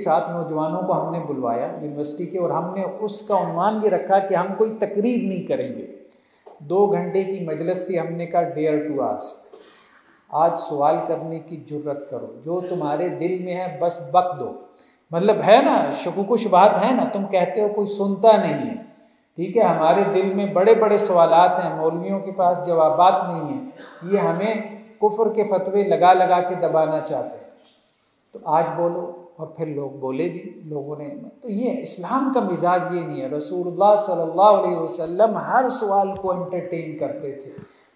ساتھ نوجوانوں کو ہم نے بلوایا یونیورسٹی کے، اور ہم نے اس کا عنوان یہ رکھا کہ ہم کوئی تقریر نہیں کریں گے، 2 گھنٹے کی مجلس تھی، ہم نے کہا ڈیئر ٹو آسک، آج سوال کرنے کی جرت کرو، جو تمہارے دل میں ہے بس بک دو۔ مطلب ہے نا شکوک و شبہات ہے نا، تم کہتے ہو کوئی سنتا نہیں ہے، ٹھیک ہے، ہمارے دل میں بڑے بڑے سوالات ہیں، مولویوں کے پاس جوابات نہیں ہیں، یہ ہمیں کفر کے فتوے لگا لگا کے دبانا چاہتے ہیں، تو آج بولو۔ اور پھر لوگ بولے بھی، لوگوں نے، تو یہ اسلام کا مزاج یہ نہیں ہے۔ رسول اللہ صلی اللہ علیہ وسلم ہر سوال کو انٹرٹین کرتے تھے،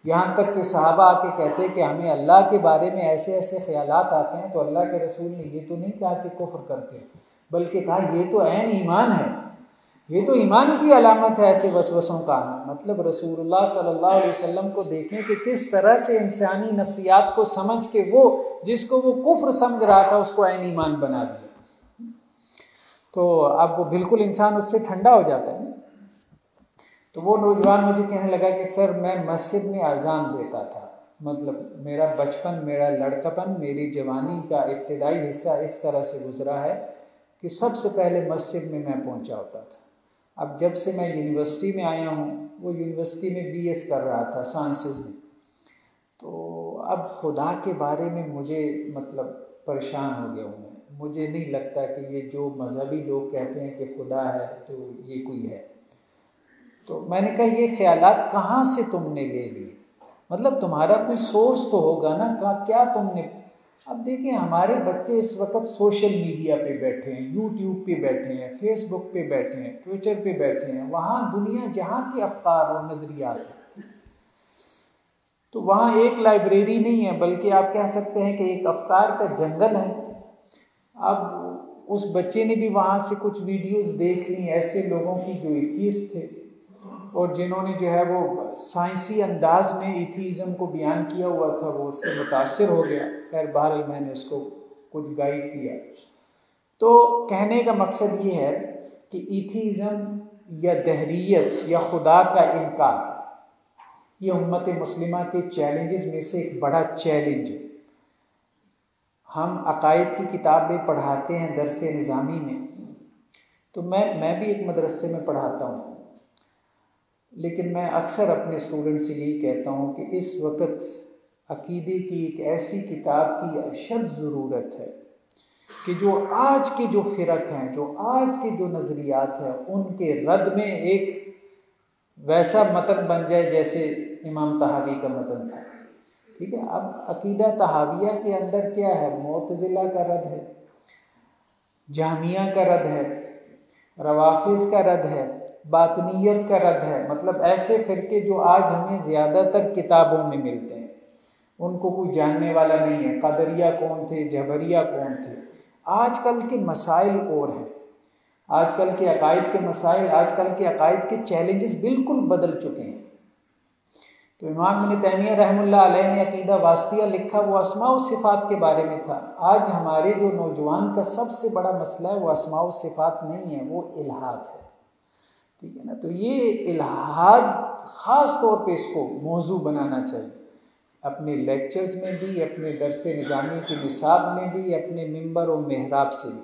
یہاں تک کہ صحابہ آ کے کہتے کہ ہمیں اللہ کے بارے میں ایسے ایسے خیالات آتے ہیں، تو اللہ کے رسول نے یہ تو نہیں کہا کہ کفر کرتے ہیں، بلکہ کہا یہ تو عین ایمان ہے، یہ تو ایمان کی علامت ہے ایسے وسوسوں کا آنا۔ مطلب رسول اللہ صلی اللہ علیہ وسلم کو دیکھیں کہ کس طرح سے انسانی نفسیات کو سمجھ کے وہ جس کو وہ کفر سمجھ رہا تھا اس کو عین ایمان بنا دیا، تو اب وہ بالکل انسان اس سے ٹھنڈا ہو جاتا ہے۔ تو وہ نوجوان مجھے کہنے لگا کہ سر میں مسجد میں اذان دیتا تھا، مطلب میرا بچپن، میرا لڑکپن، میری جوانی کا ابتدائی حصہ اس طرح سے گزرا ہے کہ سب سے پہلے مسجد میں پہنچا ہوتا تھا۔ اب جب سے میں یونیورسٹی میں آیا ہوں، وہ یونیورسٹی میں بی ایس کر رہا تھا سائنسز میں، تو اب خدا کے بارے میں مجھے مطلب پریشان ہو گیا ہوں، مجھے نہیں لگتا کہ یہ جو مذہبی لوگ کہتے ہیں کہ خدا ہے تو یہ کوئی ہے۔ تو میں نے کہا یہ خیالات کہاں سے تم نے لے لیے؟ مطلب تمہارا کوئی سورس تو ہوگا نا، کیا تم نے؟ اب دیکھیں ہمارے بچے اس وقت سوشل میڈیا پہ بیٹھے ہیں، یوٹیوب پہ بیٹھے ہیں، فیس بک پہ بیٹھے ہیں، ٹویٹر پہ بیٹھے ہیں، وہاں دنیا جہاں کے افکار اور نظریات ہیں، تو وہاں ایک لائبریری نہیں ہے، بلکہ آپ کہہ سکتے ہیں کہ ایک افکار کا جنگل ہے۔ اب اس بچے نے بھی وہاں سے کچھ ویڈیوز دیکھ لی ایسے لوگوں کی جو ایتھیسٹ تھے، اور جنہوں نے جو ہے وہ سائنسی انداز میں ایتھیزم کو بیان کیا ہوا تھا، وہ اس سے متاثر ہو گیا۔ خیر بہرحال میں نے اس کو کچھ گائیڈ کیا۔ تو کہنے کا مقصد یہ ہے کہ ایتھیزم یا دہریت یا خدا کا انکار یہ امت مسلمہ کے چیلنجز میں سے ایک بڑا چیلنج ہے۔ ہم عقائد کی کتابیں پڑھاتے ہیں درس نظامی میں، تو میں بھی ایک مدرسے میں پڑھاتا ہوں، لیکن میں اکثر اپنے اسٹوڈنٹ سے یہی کہتا ہوں کہ اس وقت عقیدے کی ایک ایسی کتاب کی اشد ضرورت ہے کہ جو آج کے جو فرق ہیں، جو آج کے جو نظریات ہیں، ان کے رد میں ایک ویسا متن بن جائے جیسے امام طحاوی کا متن تھا، ٹھیک ہے۔ اب عقیدہ طحاویہ کے اندر کیا ہے؟ معتزلہ کا رد ہے، جہمیہ کا رد ہے، روافض کا رد ہے، باطنیت کا رد ہے، مطلب ایسے فرقے جو آج ہمیں زیادہ تر کتابوں میں ملتے ہیں، ان کو کوئی جاننے والا نہیں ہے۔ قدریہ کون تھے، جبریہ کون تھے؟ آج کل کے مسائل اور ہیں، آج کل کے عقائد کے مسائل، آج کل کے عقائد کے چیلنجز بالکل بدل چکے ہیں۔ تو امام ابن تیمیہ رحمہ اللہ علیہ نے عقیدہ واسطیہ لکھا، وہ اسماء و صفات کے بارے میں تھا۔ آج ہمارے جو نوجوان کا سب سے بڑا مسئلہ ہے وہ اسماء و صفات نہیں ہے، وہ الحاد ہے، ٹھیک ہے نا۔ تو یہ الحاد خاص طور پہ اس کو موضوع بنانا چاہیے، اپنے لیکچرز میں بھی، اپنے درس نظامی کی نصاب میں بھی، اپنے ممبر و محراب سے بھی۔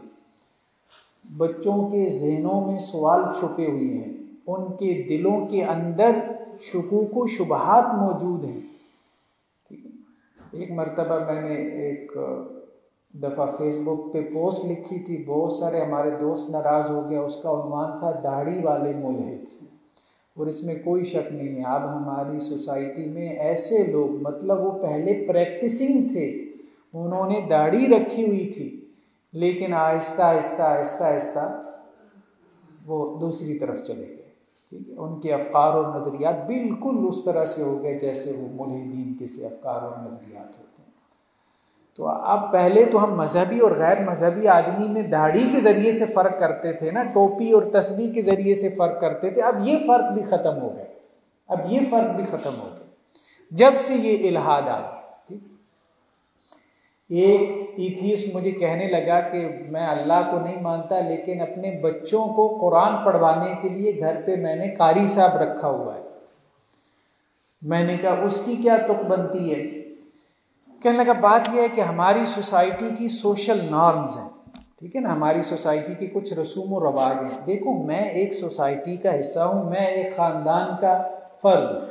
بچوں کے ذہنوں میں سوال چھپے ہوئے ہیں، ان کے دلوں کے اندر شکوک و شبہات موجود ہیں، ٹھیک ہے۔ ایک مرتبہ میں نے ایک دفعہ فیس بک پہ پوسٹ لکھی تھی، بہت سارے ہمارے دوست ناراض ہو گیا، اس کا عنوان تھا داڑھی والے ملحد، اور اس میں کوئی شک نہیں ہے اب ہماری سوسائٹی میں ایسے لوگ، مطلب وہ پہلے پریکٹسنگ تھے، انہوں نے داڑھی رکھی ہوئی تھی، لیکن آہستہ آہستہ آہستہ آہستہ وہ دوسری طرف چلے گئے، ٹھیک ہے۔ ان کے افکار اور نظریات بالکل اس طرح سے ہو گئے جیسے وہ ملحدین کے سے افکار اور نظریات ہوتے ہیں۔ تو اب پہلے تو ہم مذہبی اور غیر مذہبی آدمی میں داڑھی کے ذریعے سے فرق کرتے تھے نا، ٹوپی اور تسبیح کے ذریعے سے فرق کرتے تھے، اب یہ فرق بھی ختم ہو گیا، اب یہ فرق بھی ختم ہو گیا جب سے یہ الحاد آیا۔ ایک ایتھیسٹ مجھے کہنے لگا کہ میں اللہ کو نہیں مانتا، لیکن اپنے بچوں کو قرآن پڑھوانے کے لیے گھر پہ میں نے قاری صاحب رکھا ہوا ہے۔ میں نے کہا اس کی کیا تک بنتی ہے؟ کہنے لگا بات یہ ہے کہ ہماری سوسائٹی کی سوشل نارمز ہیں، ٹھیک ٹھیک ہے نا، ہماری سوسائٹی کے کچھ رسوم و رواج ہیں. دیکھو میں ایک سوسائٹی کا حصہ ہوں، میں ایک خاندان کا فرد ہوں.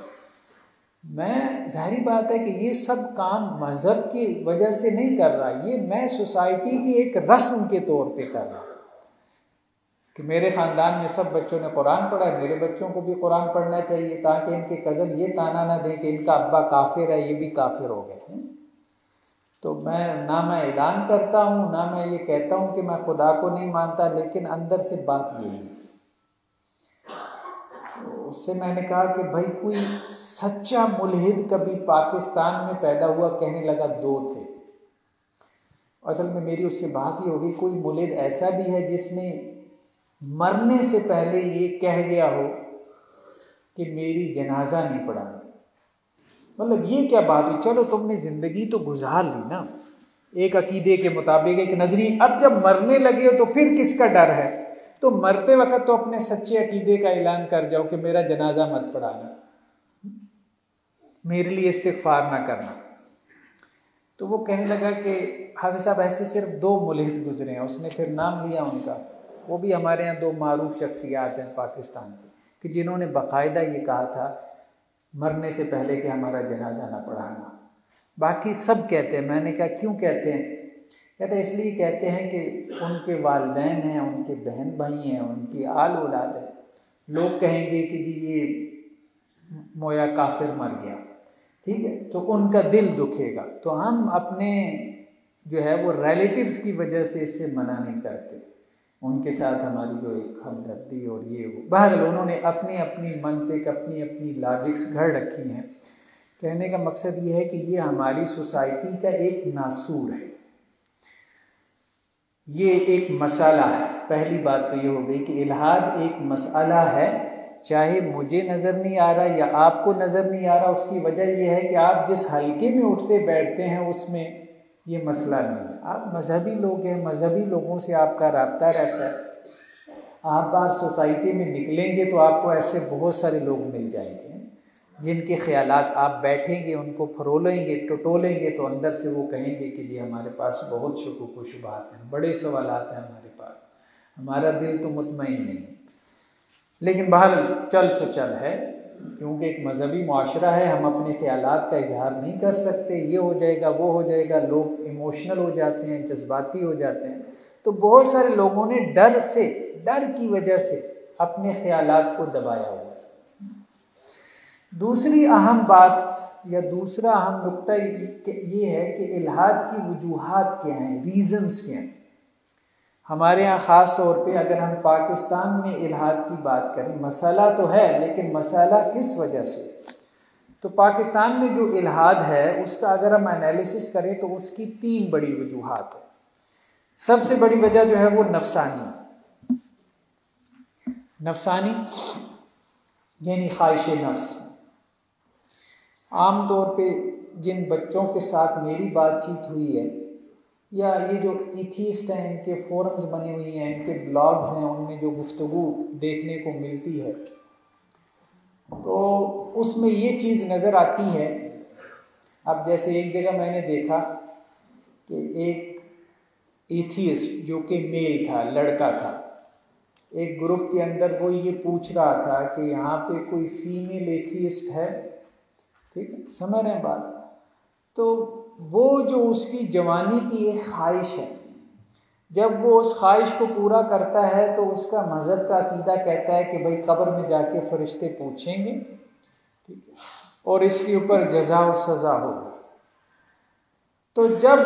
میں ظاہری بات ہے کہ یہ سب کام مذہب کی وجہ سے نہیں کر رہا، یہ میں سوسائٹی کی ایک رسم کے طور پہ کر رہا ہوں کہ میرے خاندان میں سب بچوں نے قرآن پڑھا ہے، میرے بچوں کو بھی قرآن پڑھنا چاہیے، تاکہ ان کے کزن یہ تانا نہ دیں کہ ان کا ابا کافر ہے، یہ بھی کافر ہو گئے ہیں. تو میں اعلان کرتا ہوں، نہ میں یہ کہتا ہوں کہ میں خدا کو نہیں مانتا، لیکن اندر سے بات یہی ہے. تو اس سے میں نے کہا کہ بھائی کوئی سچا ملحد کبھی پاکستان میں پیدا ہوا؟ کہنے لگا 2 تھے. اصل میں میری اس سے بحث ہی ہو گئی، کوئی ملحد ایسا بھی ہے جس نے مرنے سے پہلے یہ کہہ گیا ہو کہ میری جنازہ نہیں پڑھانا؟ مطلب یہ کیا بات ہوئی؟ چلو تم نے زندگی تو گزار لی نا ایک عقیدے کے مطابق، ایک نظریے، اب جب مرنے لگے ہو تو پھر کس کا ڈر ہے؟ تو مرتے وقت تو اپنے سچے عقیدے کا اعلان کر جاؤ کہ میرا جنازہ مت پڑھانا، میرے لیے استغفار نہ کرنا. تو وہ کہنے لگا کہ حافظ صاحب ایسے صرف 2 ملحد گزرے ہیں. اس نے پھر نام لیا ان کا، وہ بھی ہمارے یہاں 2 معروف شخصیات ہیں پاکستان کی، کہ جنہوں نے باقاعدہ یہ کہا تھا مرنے سے پہلے کہ ہمارا جنازہ نہ پڑھانا. باقی سب کہتے ہیں. میں نے کہا کیوں کہتے ہیں؟ کہتے ہیں اس لیے کہتے ہیں کہ ان کے والدین ہیں، ان کے بہن بھائی ہیں، ان کی آل اولاد ہے، لوگ کہیں گے کہ جی یہ مویا کافر مر گیا، ٹھیک ہے، تو ان کا دل دکھے گا. تو ہم اپنے جو ہے وہ ریلیٹیوز کی وجہ سے اس سے منع نہیں کرتے، ان کے ساتھ ہماری جو ایک ہمدردی اور یہ وہ. بہرحال انہوں نے اپنی اپنی منطق، اپنی اپنی لاجکس گھڑ رکھی ہیں. کہنے کا مقصد یہ ہے کہ یہ ہماری سوسائٹی کا ایک ناسور ہے، یہ ایک مسئلہ ہے. پہلی بات تو یہ ہو گئی کہ الحاد ایک مسئلہ ہے، چاہے مجھے نظر نہیں آ رہا یا آپ کو نظر نہیں آ رہا. اس کی وجہ یہ ہے کہ آپ جس حلقے میں اٹھتے بیٹھتے ہیں اس میں یہ مسئلہ نہیں ہے. آپ مذہبی لوگ ہیں، مذہبی لوگوں سے آپ کا رابطہ رہتا ہے. آپ باہر سوسائٹی میں نکلیں گے تو آپ کو ایسے بہت سارے لوگ مل جائیں گے جن کے خیالات آپ بیٹھیں گے، ان کو پھرولیں گے، ٹٹولیں گے تو اندر سے وہ کہیں گے کہ جی ہمارے پاس بہت شکوک و شبہات ہیں، بڑے سوالات ہیں ہمارے پاس، ہمارا دل تو مطمئن نہیں ہے. لیکن بہرحال چل سو چل ہے، کیونکہ ایک مذہبی معاشرہ ہے، ہم اپنے خیالات کا اظہار نہیں کر سکتے. یہ ہو جائے گا، وہ ہو جائے گا، لوگ ایموشنل ہو جاتے ہیں، جذباتی ہو جاتے ہیں. تو بہت سارے لوگوں نے ڈر کی وجہ سے اپنے خیالات کو دبایا ہوا ہے. دوسری اہم بات یا دوسرا اہم نقطہ یہ ہے کہ الحاد کی وجوہات کیا ہیں، ریزنز کیا ہیں. ہمارے یہاں خاص طور پہ اگر ہم پاکستان میں الحاد کی بات کریں، مسئلہ تو ہے لیکن مسئلہ کس وجہ سے؟ تو پاکستان میں جو الحاد ہے اس کا اگر ہم انالیسس کریں تو اس کی 3 بڑی وجوہات ہیں. سب سے بڑی وجہ جو ہے وہ نفسانی یعنی خواہش نفس. عام طور پہ جن بچوں کے ساتھ میری بات چیت ہوئی ہے یا یہ جو ایتھیسٹ ہیں، ان کے فورمز بنے ہوئی ہیں، ان کے بلاگز ہیں، ان میں جو گفتگو دیکھنے کو ملتی ہے تو اس میں یہ چیز نظر آتی ہے. اب جیسے ایک جگہ میں نے دیکھا کہ ایک ایتھیسٹ جو کہ میل تھا، لڑکا تھا، ایک گروپ کے اندر وہ یہ پوچھ رہا تھا کہ یہاں پہ کوئی فیمیل ایتھیسٹ ہے، ٹھیک ہے، سمجھ رہے ہیں بات. تو وہ جو اس کی جوانی کی ایک خواہش ہے، جب وہ اس خواہش کو پورا کرتا ہے تو اس کا مذہب کا عقیدہ کہتا ہے کہ بھائی قبر میں جا کے فرشتے پوچھیں گے، ٹھیک ہے، اور اس کے اوپر جزا و سزا ہوگی. تو جب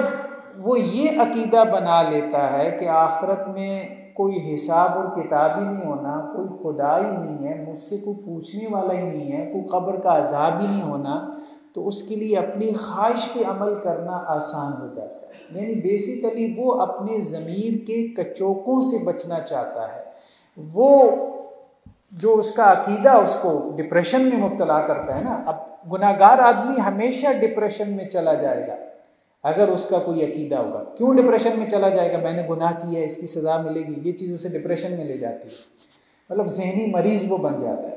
وہ یہ عقیدہ بنا لیتا ہے کہ آخرت میں کوئی حساب اور کتاب ہی نہیں ہونا، کوئی خدا ہی نہیں ہے، مجھ سے کوئی پوچھنے والا ہی نہیں ہے، کوئی قبر کا عذاب ہی نہیں ہونا، تو اس کے لیے اپنی خواہش پہ عمل کرنا آسان ہو جاتا ہے. یعنی بیسیکلی وہ اپنے ضمیر کے کچوکوں سے بچنا چاہتا ہے. وہ جو اس کا عقیدہ اس کو ڈپریشن میں مبتلا کرتا ہے نا. اب گناہگار آدمی ہمیشہ ڈپریشن میں چلا جائے گا اگر اس کا کوئی عقیدہ ہوگا. کیوں ڈپریشن میں چلا جائے گا؟ میں نے گناہ کیا ہے، اس کی سزا ملے گی، یہ چیز اسے ڈپریشن میں لے جاتی ہے. مطلب ذہنی مریض وہ بن جاتا ہے.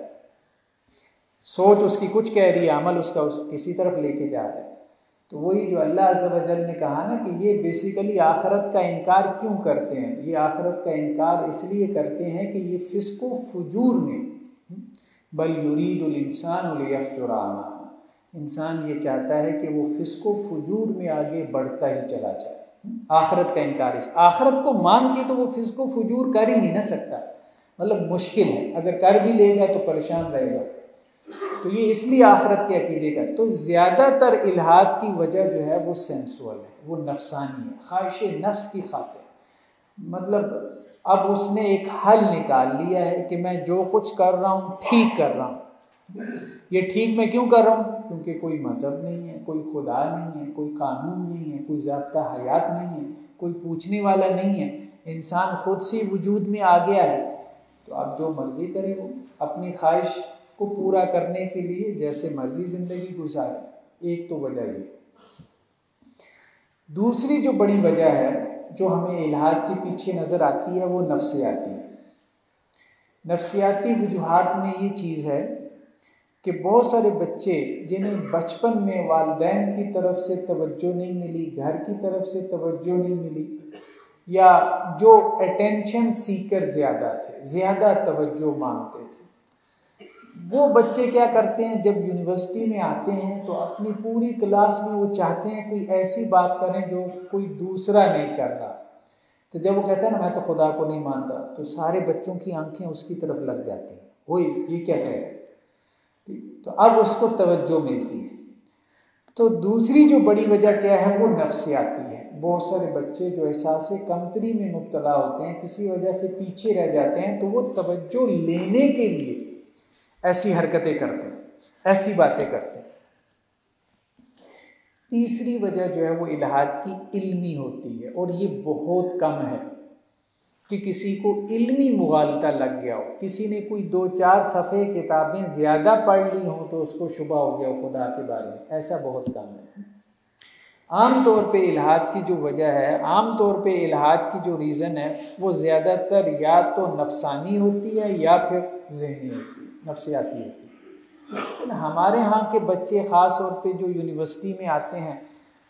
سوچ اس کی کچھ کہہ رہی ہے، عمل اس کا کسی طرف لے کے جا رہا ہے. تو وہی جو اللہ عز و جل نے کہا نا کہ یہ بیسیکلی آخرت کا انکار کیوں کرتے ہیں؟ یہ آخرت کا انکار اس لیے کرتے ہیں کہ یہ فسق و فجور میں بل یرید الانسان لیفجر امامہ، انسان یہ چاہتا ہے کہ وہ فسق و فجور میں آگے بڑھتا ہی چلا جائے۔ آخرت کا انکار، اس آخرت کو مان کے تو وہ فسق و فجور کر ہی نہیں نہ سکتا، مطلب مشکل ہے، اگر کر بھی لے گا تو پریشان رہے گا۔ تو یہ اس لیے آخرت کے عقیدے کا، تو زیادہ تر الحاد کی وجہ جو ہے وہ سینسول ہے، وہ نفسانی ہے، خواہش نفس کی خاطر۔ مطلب اب اس نے ایک حل نکال لیا ہے کہ میں جو کچھ کر رہا ہوں ٹھیک کر رہا ہوں۔ یہ ٹھیک میں کیوں کر رہا ہوں؟ کیونکہ کوئی مذہب نہیں ہے، کوئی خدا نہیں ہے، کوئی قانون نہیں ہے، کوئی ضابطہ حیات نہیں ہے، کوئی پوچھنے والا نہیں ہے، انسان خود سے وجود میں آ گیا ہے، تو اب جو مرضی کرے وہ اپنی خواہش کو پورا کرنے کے لیے جیسے مرضی زندگی گزارے۔ ایک تو وجہ یہ۔ دوسری جو بڑی وجہ ہے جو ہمیں الحاد کے پیچھے نظر آتی ہے وہ نفسیاتی ہے۔ نفسیاتی وجوہات میں یہ چیز ہے کہ بہت سارے بچے جنہیں بچپن میں والدین کی طرف سے توجہ نہیں ملی، گھر کی طرف سے توجہ نہیں ملی، یا جو اٹینشن سیکر زیادہ تھے، زیادہ توجہ مانگتے تھے، وہ بچے کیا کرتے ہیں جب یونیورسٹی میں آتے ہیں تو اپنی پوری کلاس میں وہ چاہتے ہیں کوئی ایسی بات کریں جو کوئی دوسرا نہیں کر رہا۔ تو جب وہ کہتا ہے نا میں تو خدا کو نہیں مانتا، تو سارے بچوں کی آنکھیں اس کی طرف لگ جاتی ہیں، وہی یہ کیا کہہ رہے، تو اب اس کو توجہ ملتی ہے۔ تو دوسری جو بڑی وجہ کیا ہے وہ نفسیاتی ہے۔ بہت سارے بچے جو احساس کمتری میں مبتلا ہوتے ہیں، کسی وجہ سے پیچھے رہ جاتے ہیں، تو وہ توجہ لینے کے لیے ایسی حرکتیں کرتے ہیں، ایسی باتیں کرتے ہیں۔ تیسری وجہ جو ہے وہ الحاد کی علمی ہوتی ہے، اور یہ بہت کم ہے کہ کسی کو علمی مغالطہ لگ گیا ہو، کسی نے کوئی 2-4 صفحے کتابیں زیادہ پڑھ لی ہوں تو اس کو شبہ ہو گیا ہو خدا کے بارے میں، ایسا بہت کم ہے۔ عام طور پہ الحاد کی جو وجہ ہے، عام طور پہ الحاد کی جو ریزن ہے وہ زیادہ تر یا تو نفسانی ہوتی ہے یا پھر ذہنی ہوتی ہے، نفسیاتی ہوتی ہے۔ ہمارے ہاں کے بچے خاص طور پہ جو یونیورسٹی میں آتے ہیں،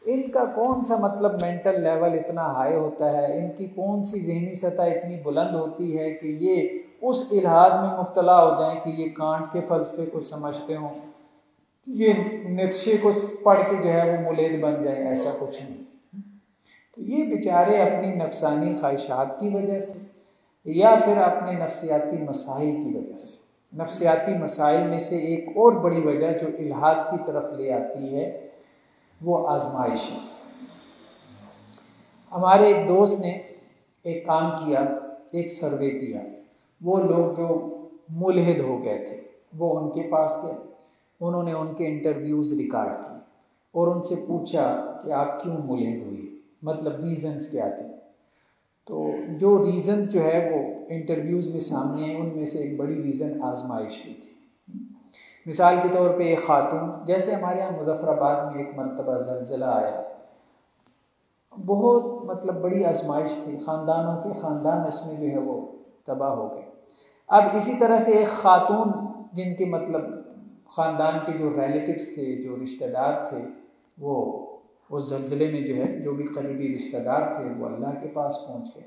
ان کا کون سا مطلب مینٹل لیول اتنا ہائی ہوتا ہے، ان کی کون سی ذہنی سطح اتنی بلند ہوتی ہے کہ یہ اس الحاد میں مبتلا ہو جائیں کہ یہ کانٹ کے فلسفے کو سمجھتے ہوں، یہ نیتشے کو پڑھ کے جو ہے وہ مولد بن جائیں، ایسا کچھ نہیں۔ تو یہ بیچارے اپنی نفسانی خواہشات کی وجہ سے یا پھر اپنے نفسیاتی مسائل کی وجہ سے، نفسیاتی مسائل میں سے ایک اور بڑی وجہ جو الحاد کی طرف لے آتی ہے وہ آزمائش ہے۔ ہمارے ایک دوست نے ایک کام کیا، ایک سروے کیا، وہ لوگ جو ملحد ہو گئے تھے وہ ان کے پاس گئے، انہوں نے ان کے انٹرویوز ریکارڈ کی اور ان سے پوچھا کہ آپ کیوں ملحد ہوئی، مطلب ریزنز کیا تھے۔ تو جو ریزن جو ہے وہ انٹرویوز میں سامنے ہیں، ان میں سے ایک بڑی ریزن آزمائش بھی تھی۔ مثال کے طور پہ ایک خاتون، جیسے ہمارے یہاں مظفر آباد میں ایک مرتبہ زلزلہ آیا، بہت مطلب بڑی آزمائش تھی، خاندانوں کے خاندان اس میں جو ہے وہ تباہ ہو گئے۔ اب اسی طرح سے ایک خاتون جن کے مطلب خاندان کے جو ریلیٹیوز تھے، جو رشتہ دار تھے، وہ اس زلزلے میں جو ہے جو بھی قریبی رشتہ دار تھے وہ اللہ کے پاس پہنچ گئے۔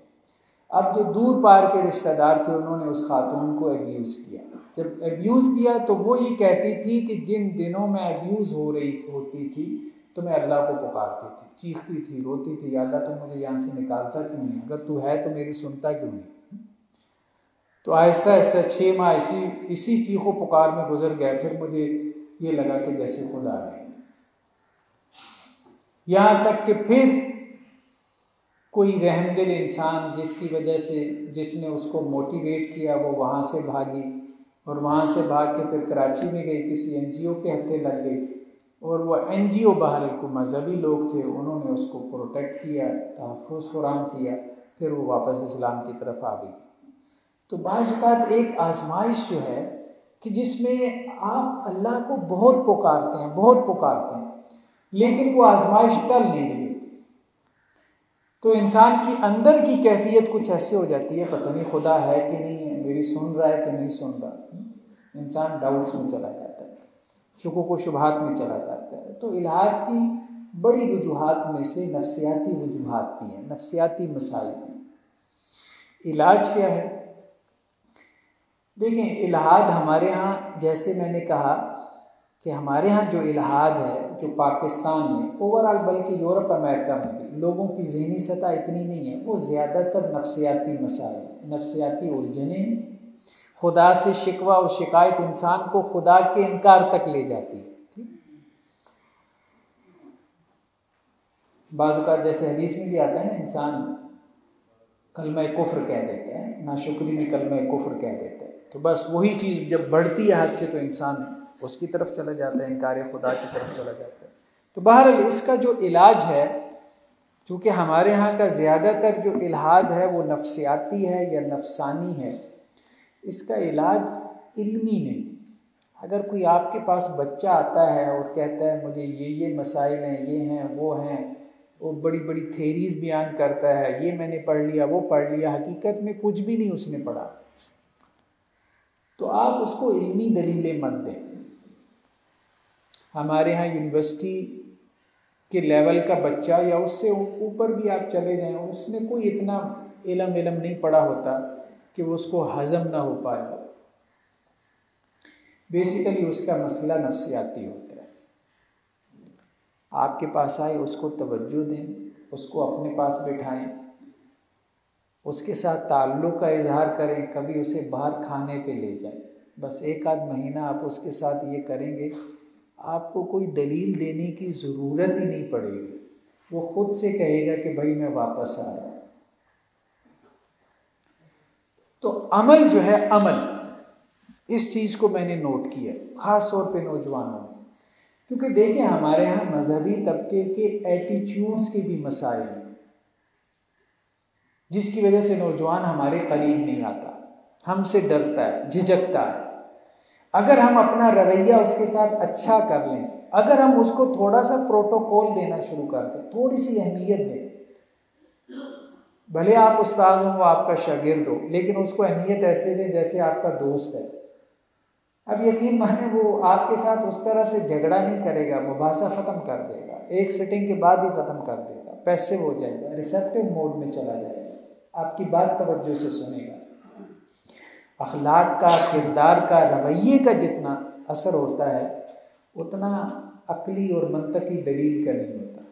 اب جو دور پار کے رشتہ دار تھے انہوں نے اس خاتون کو ایبیوز کیا۔ جب ایبیوز کیا تو وہ یہ کہتی تھی کہ جن دنوں میں ایبیوز ہوتی تھی تو میں اللہ کو پکارتی تھی، چیختی تھی، روتی تھی، یا اللہ تو مجھے یہاں سے نکالتا کیوں نہیں، اگر تو ہے تو میری سنتا کیوں نہیں۔ تو آہستہ آہستہ 6 ماہ اسی چیخ و پکار میں گزر گئے، پھر مجھے یہ لگا کہ جیسے خدا ہے، یہاں تک کہ پھر کوئی رحم دل انسان جس کی وجہ سے جس نے اس کو موٹیویٹ کیا وہ وہاں سے بھاگی، اور وہاں سے بھاگ کے پھر کراچی میں گئی، کسی NGO کے ہتھے لگ گئی، اور وہ NGO بہرحال کو مذہبی لوگ تھے، انہوں نے اس کو پروٹیکٹ کیا، تحفظ فراہم کیا، پھر وہ واپس اسلام کی طرف آ گئی۔ تو بعض اوقات ایک آزمائش جو ہے کہ جس میں آپ اللہ کو بہت پکارتے ہیں لیکن وہ آزمائش ٹل نہیں رہی ہوتی، تو انسان کی اندر کی کیفیت کچھ ایسے ہو جاتی ہے، پتہ نہیں خدا ہے کہ نہیں ہے، میری سن رہا ہے کہ نہیں سن رہا، انسان ڈاؤٹس میں چلا جاتا ہے، شکوک و شبہات میں چلا جاتا ہے۔ تو الحاد کی بڑی وجوہات میں سے نفسیاتی وجوہات بھی ہیں، نفسیاتی مسائل ہیں۔ علاج کیا ہے؟ دیکھیں، الحاد ہمارے ہاں، جیسے میں نے کہا کہ ہمارے ہاں جو الحاد ہے، جو پاکستان میں اوورآل بلکہ یورپ امریکہ میں بھی لوگوں کی ذہنی سطح اتنی نہیں ہے، وہ زیادہ تر نفسیاتی مسائل، نفسیاتی الجھنیں، خدا سے شکوہ اور شکایت انسان کو خدا کے انکار تک لے جاتی ہے۔ بعض اوقات جیسے حدیث میں بھی آتا ہے نا، انسان کلمہ کفر کہہ دیتا ہے، ناشکری میں کلمہ کفر کہہ دیتا ہے، تو بس وہی چیز جب بڑھتی ہے حد سے تو انسان اس کی طرف چلا جاتا ہے، انکار خدا کی طرف چلا جاتا ہے۔ تو بہرحال اس کا جو علاج ہے، چونکہ ہمارے ہاں کا زیادہ تر جو الحاد ہے وہ نفسیاتی ہے یا نفسانی ہے، اس کا علاج علمی نہیں۔ اگر کوئی آپ کے پاس بچہ آتا ہے اور کہتا ہے مجھے یہ مسائل ہیں، یہ ہیں، وہ ہیں، وہ بڑی بڑی تھیریز بیان کرتا ہے، یہ میں نے پڑھ لیا، وہ پڑھ لیا، حقیقت میں کچھ بھی نہیں اس نے پڑھا، تو آپ اس کو علمی دلیلیں مت دیں۔ ہمارے ہاں یونیورسٹی کے لیول کا بچہ یا اس سے اوپر بھی آپ چلے جائیں، اس نے کوئی اتنا علم نہیں پڑھا ہوتا کہ وہ اس کو ہضم نہ ہو پائے، بیسیکلی اس کا مسئلہ نفسیاتی ہوتا ہے۔ آپ کے پاس آئے، اس کو توجہ دیں، اس کو اپنے پاس بٹھائیں، اس کے ساتھ تعلق کا اظہار کریں، کبھی اسے باہر کھانے پہ لے جائیں۔ بس 1 آدھ مہینہ آپ اس کے ساتھ یہ کریں گے، آپ کو کوئی دلیل دینے کی ضرورت ہی نہیں پڑے گی، وہ خود سے کہے گا کہ بھائی میں واپس آ رہا ہوں۔ تو عمل جو ہے، عمل، اس چیز کو میں نے نوٹ کیا خاص طور پہ نوجوانوں میں، کیونکہ دیکھیں ہمارے ہاں مذہبی طبقے کے ایٹیچیوڈز کے بھی مسائل ہیں، جس کی وجہ سے نوجوان ہمارے قریب نہیں آتا، ہم سے ڈرتا ہے، جھجکتا ہے۔ اگر ہم اپنا رویہ اس کے ساتھ اچھا کر لیں، اگر ہم اس کو تھوڑا سا پروٹوکول دینا شروع کر دیں، تھوڑی سی اہمیت دیں، بھلے آپ استاد ہوں، وہ آپ کا شاگرد ہو، لیکن اس کو اہمیت ایسے دیں جیسے آپ کا دوست ہے۔ اب یقین مانیں وہ آپ کے ساتھ اس طرح سے جھگڑا نہیں کرے گا، مباحثہ ختم کر دے گا، 1 سٹنگ کے بعد ہی ختم کر دے گا، پیسے ہو جائے گا، ریسیپٹیو موڈ میں چلا جائے گا، آپ کی بات توجہ سے سنے گا۔ اخلاق کا، کردار کا، رویے کا جتنا اثر ہوتا ہے اتنا عقلی اور منطقی دلیل کا نہیں ہوتا۔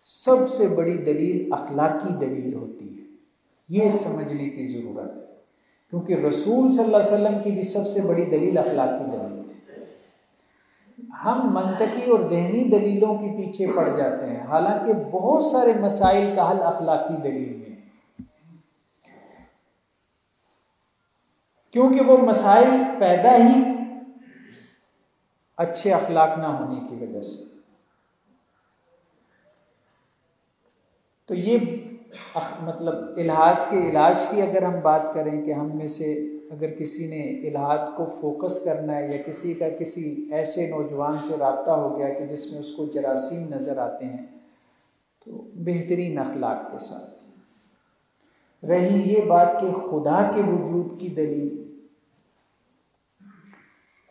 سب سے بڑی دلیل اخلاقی دلیل ہوتی ہے، یہ سمجھنے کی ضرورت ہے، کیونکہ رسول صلی اللہ علیہ وسلم کی بھی سب سے بڑی دلیل اخلاقی دلیل تھی۔ ہم منطقی اور ذہنی دلیلوں کے پیچھے پڑ جاتے ہیں، حالانکہ بہت سارے مسائل کا حل اخلاقی دلیل میں ہے، کیونکہ وہ مسائل پیدا ہی اچھے اخلاق نہ ہونے کی وجہ سے۔ تو یہ مطلب الحاد کے علاج کی اگر ہم بات کریں کہ ہم میں سے اگر کسی نے الحاد کو فوکس کرنا ہے، یا کسی کا کسی ایسے نوجوان سے رابطہ ہو گیا کہ جس میں اس کو جراثیم نظر آتے ہیں، تو بہترین اخلاق کے ساتھ رہی یہ بات کہ خدا کے وجود کی دلیل،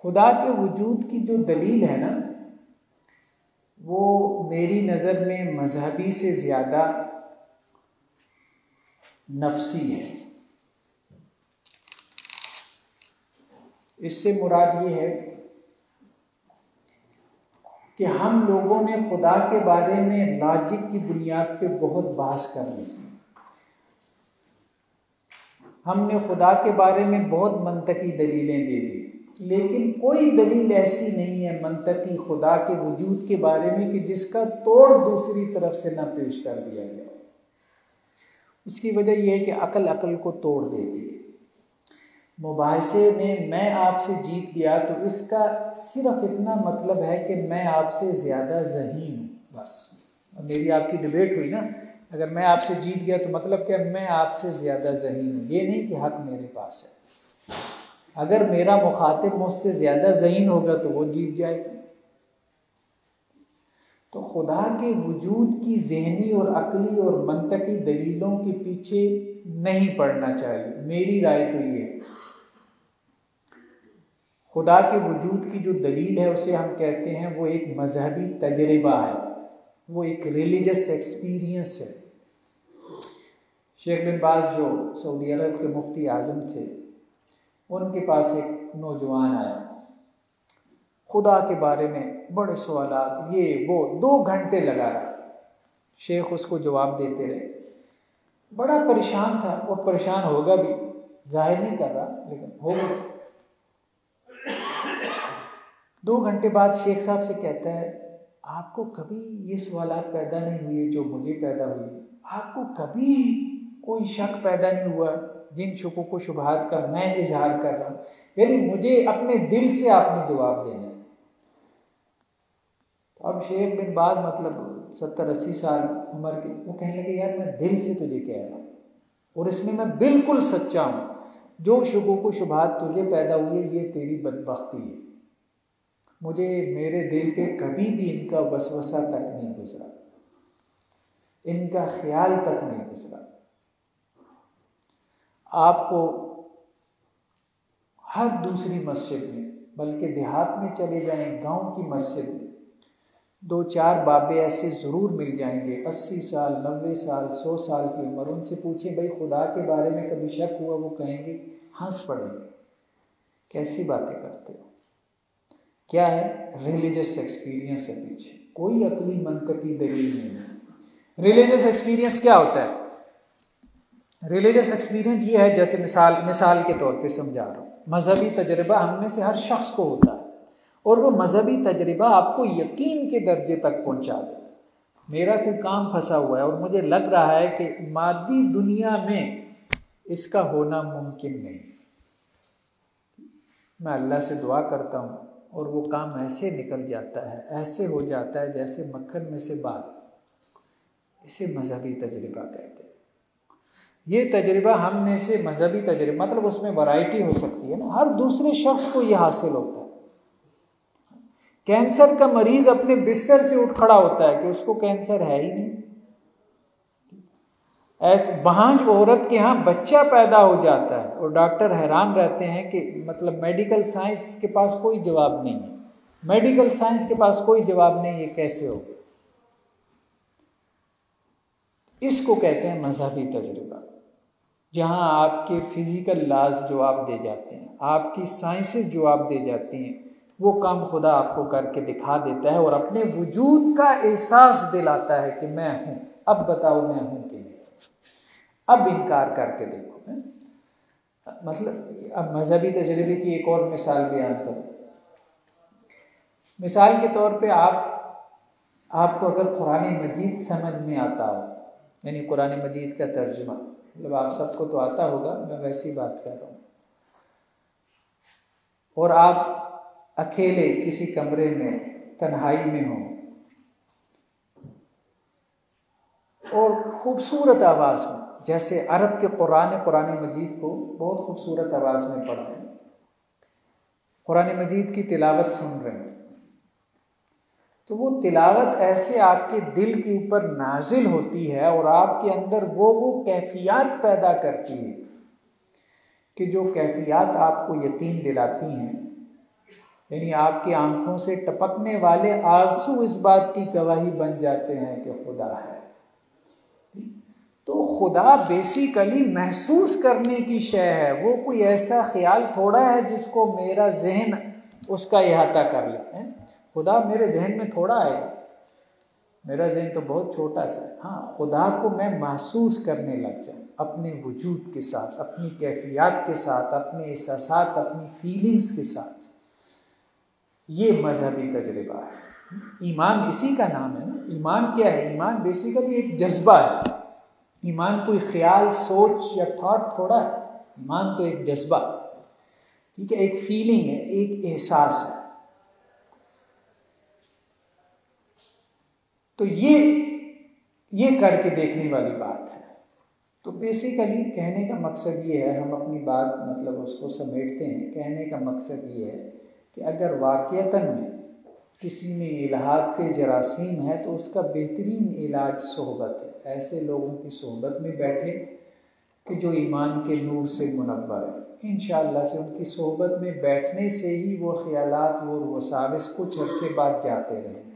خدا کے وجود کی جو دلیل ہے نا، وہ میری نظر میں مذہبی سے زیادہ نفسی ہے۔ اس سے مراد یہ ہے کہ ہم لوگوں نے خدا کے بارے میں لاجک کی بنیاد پہ بہت بحث کر لی، ہم نے خدا کے بارے میں بہت منطقی دلیلیں دے دی، لیکن کوئی دلیل ایسی نہیں ہے منطقی خدا کے وجود کے بارے میں کہ جس کا توڑ دوسری طرف سے نہ پیش کر دیا گیا۔ اس کی وجہ یہ ہے کہ عقل کو توڑ دیتی ہے۔ مباحثے میں آپ سے جیت گیا تو اس کا صرف اتنا مطلب ہے کہ میں آپ سے زیادہ ذہین ہوں، بس۔ میری آپ کی ڈبیٹ ہوئی نا، اگر میں آپ سے جیت گیا تو مطلب کہ میں آپ سے زیادہ ذہین ہوں، یہ نہیں کہ حق میرے پاس ہے۔ اگر میرا مخاطب مجھ سے زیادہ ذہین ہوگا تو وہ جیت جائے گا۔ تو خدا کے وجود کی ذہنی اور عقلی اور منطقی دلیلوں کے پیچھے نہیں پڑنا چاہیے، میری رائے تو یہ ہے۔ خدا کے وجود کی جو دلیل ہے اسے ہم کہتے ہیں وہ ایک مذہبی تجربہ ہے، وہ ایک ریلیجس ایکسپیرینس ہے۔ شیخ بن باز جو سعودی عرب کے مفتی اعظم تھے، ان کے پاس ایک نوجوان آیا، خدا کے بارے میں بڑے سوالات، یہ وہ 2 گھنٹے لگا رہا۔ شیخ اس کو جواب دیتے رہے، بڑا پریشان تھا، اور پریشان ہوگا بھی، ظاہر نہیں کر رہا لیکن ہوگا۔ 2 گھنٹے بعد شیخ صاحب سے کہتا ہے، آپ کو کبھی یہ سوالات پیدا نہیں ہوئے جو مجھے پیدا ہوئی؟ آپ کو کبھی کوئی شک پیدا نہیں ہوا جن شکوک و شبہات کا میں اظہار کر رہا ہوں؟ یعنی مجھے اپنے دل سے آپ نے جواب دینا۔ اب شیخ بن باز 70-80 سال عمر کے، وہ کہنے لگے، یار میں دل سے تجھے کہہ رہا ہوں، اور اس میں بالکل سچا ہوں، جو شکوک و شبہات تجھے پیدا ہوئی ہے یہ تیری بدبختی ہے، مجھے میرے دل پہ کبھی بھی ان کا وسوسہ تک نہیں گزرا، ان کا خیال تک نہیں گزرا۔ آپ کو ہر دوسری مسجد میں، بلکہ دیہات میں چلے جائیں، گاؤں کی مسجد میں 2-4 بابے ایسے ضرور مل جائیں گے، 80 سال 90 سال 100 سال کی عمر، ان سے پوچھیں بھائی خدا کے بارے میں کبھی شک ہوا؟ وہ کہیں گے، ہنس پڑیں گے، کیسی باتیں کرتے ہو؟ کیا ہے؟ ریلیجس ایکسپیرینس ہے پیچھے، کوئی عقلی منطقی دلیل نہیں ہے۔ ریلیجس ایکسپیرینس کیا ہوتا ہے؟ ریلیجس ایکسپیرینس یہ ہے، جیسے مثال کے طور پہ سمجھا رہا ہوں، مذہبی تجربہ ہم میں سے ہر شخص کو ہوتا ہے، اور وہ مذہبی تجربہ آپ کو یقین کے درجے تک پہنچا دیتا ہے۔ میرا کوئی کام پھنسا ہوا ہے اور مجھے لگ رہا ہے کہ مادی دنیا میں اس کا ہونا ممکن نہیں، میں اللہ سے دعا کرتا ہوں اور وہ کام ایسے نکل جاتا ہے، ایسے ہو جاتا ہے جیسے مکھن میں سے بات۔ اسے مذہبی تجربہ کہتے ہیں۔ یہ تجربہ ہم میں سے مذہبی تجربہ، مطلب اس میں ورائٹی ہو سکتی ہے نا، ہر دوسرے شخص کو یہ حاصل ہوتا ہے۔ کینسر کا مریض اپنے بستر سے اٹھ کھڑا ہوتا ہے کہ اس کو کینسر ہے ہی نہیں۔ ایسے بہانج عورت کے ہاں بچہ پیدا ہو جاتا ہے اور ڈاکٹر حیران رہتے ہیں کہ میڈیکل سائنس کے پاس کوئی جواب نہیں ہے، میڈیکل سائنس کے پاس کوئی جواب نہیں، یہ کیسے ہو؟ اس کو کہتے ہیں مذہبی تجربہ، جہاں آپ کے فزیکل لاز جواب دے جاتے ہیں، آپ کی سائنسز جواب دے جاتی ہیں، وہ کام خدا آپ کو کر کے دکھا دیتا ہے اور اپنے وجود کا احساس دلاتا ہے کہ میں ہوں، اب بتاؤ میں ہوں کہ نہیں، اب انکار کر کے دیکھو۔ اب مذہبی تجربے کی ایک اور مثال بیان کروں۔ مثال کے طور پہ آپ کو اگر قرآن مجید سمجھ میں آتا ہو، یعنی قرآن مجید کا ترجمہ، آپ سب کو تو آتا ہوگا، میں ویسی بات کر رہا ہوں، اور آپ اکیلے کسی کمرے میں تنہائی میں ہوں اور خوبصورت آواز میں، جیسے عرب کے قرآن مجید کو بہت خوبصورت آواز میں پڑھ رہے ہیں، قرآن مجید کی تلاوت سن رہے ہیں، تو وہ تلاوت ایسے آپ کے دل کے اوپر نازل ہوتی ہے اور آپ کے اندر وہ کیفیات پیدا کرتی ہے کہ جو کیفیات آپ کو یقین دلاتی ہیں، یعنی آپ کی آنکھوں سے ٹپکنے والے آنسو اس بات کی گواہی بن جاتے ہیں کہ خدا ہے۔ تو خدا بیسیکلی محسوس کرنے کی شے ہے، وہ کوئی ایسا خیال تھوڑا ہے جس کو میرا ذہن اس کا احاطہ کر لے۔ خدا میرے ذہن میں تھوڑا آئے گا، میرا ذہن تو بہت چھوٹا سا ہے۔ ہاں، خدا کو میں محسوس کرنے لگ جاؤں اپنے وجود کے ساتھ، اپنی کیفیات کے ساتھ، اپنے احساسات، اپنی فیلنگز کے ساتھ، یہ مذہبی تجربہ ہے۔ ایمان اسی کا نام ہے نا۔ ایمان کیا ہے؟ ایمان بیسیکلی ایک جذبہ ہے۔ ایمان کوئی خیال، سوچ یا تھاٹ تھوڑا ہے، ایمان تو ایک جذبہ، ٹھیک ہے، ایک فیلنگ ہے، ایک احساس ہے۔ تو یہ کر کے دیکھنے والی بات ہے۔ تو بیسیکلی کہنے کا مقصد یہ ہے، ہم اپنی بات اس کو سمیٹتے ہیں، کہنے کا مقصد یہ ہے کہ اگر واقعتاً میں کسی میں الحاد کے جراثیم ہے تو اس کا بہترین علاج صحبت ہے۔ ایسے لوگوں کی صحبت میں بیٹھے کہ جو ایمان کے نور سے منور ہے، انشاءاللہ سے ان کی صحبت میں بیٹھنے سے ہی وہ خیالات، وہ وساوس کچھ عرصے بعد جاتے رہیں۔